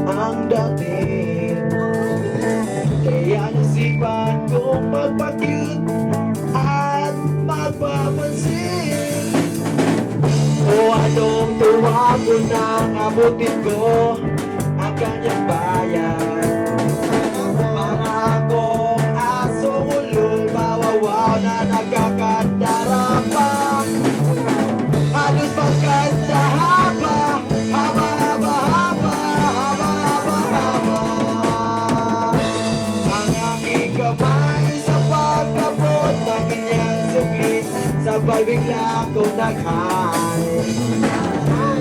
ang dating. Kaya nasipan kong magpa-cute at magpapansin. O anong tuwa ko nang abutin ko ang kanyang bayan. Para akong asong ulol, bawawaw na nagkakandara pa. Halos magkanta haba, haba, haba, haba, haba, haba, haba. Ang aking kamay sa pagkabot ng kanyang suklit, sabay bigla akong nag-high.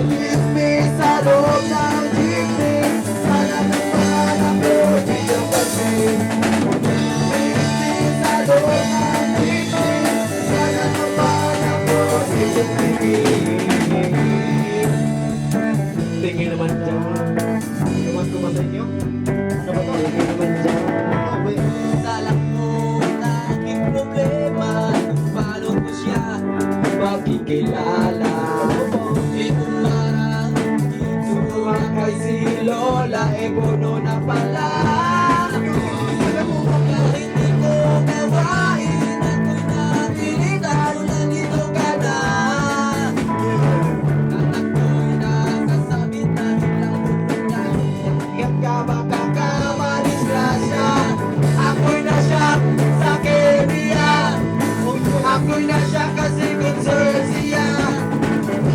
Kiss me sa loob ng jeepney, sana naman ako dito kasi. Kiss me sa loob ng jeepney, sana naman ako dito kasi. Tingin naman dyan. Tumas sa inyo? Ano ba ito? Tingin naman dyan. Salak mo na aking problema, balot ko siya Makikilala itumara. Tuwang kay si Lola, puno na pala. Kahit di ko gawain, ako'y napilitan, nandito ka na. Anak ko'y nakasabit na biglang bumigay. Ingat ka baka ka madisgrasya. Ako'y nasya sa kemiya. Ako'y nasya kasi concern siya.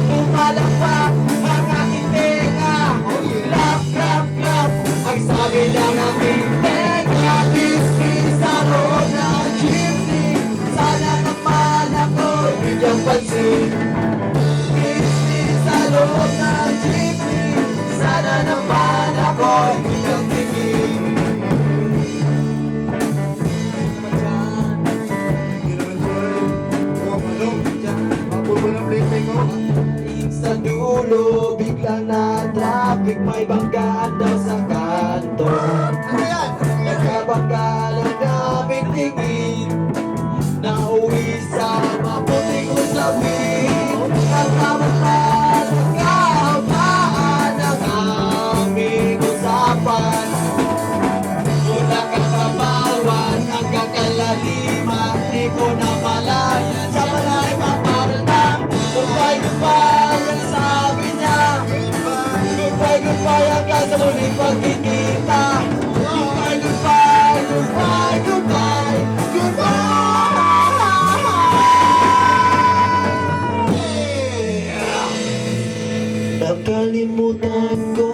Pumalakpak ang aking tenga. Clap, clap, clap ang sabi ng aking tenga. Biscuit sa loob ng jeepney, sana naman ako'y bigyang pansin. Biscuit sa loob ng jeepney, sana naman ako'y bigyang tingin. Sa dulo, biglang na traffic, may banggaan daw sa kanto. Nagkabangga lang namin tingin, nauwi sa maputing usapin. Nagkamahal, nagkahabaan ang aming usapan. Mula kakabawan hanggang kalaliman, di ko na malayan. Sa malay maparatang, goodbye, goodbye, ang sabi niya. Goodbye, goodbye, hanggang sa muling pagkikita. Goodbye, goodbye, goodbye, goodbye, goodbye. Nakalimutan ko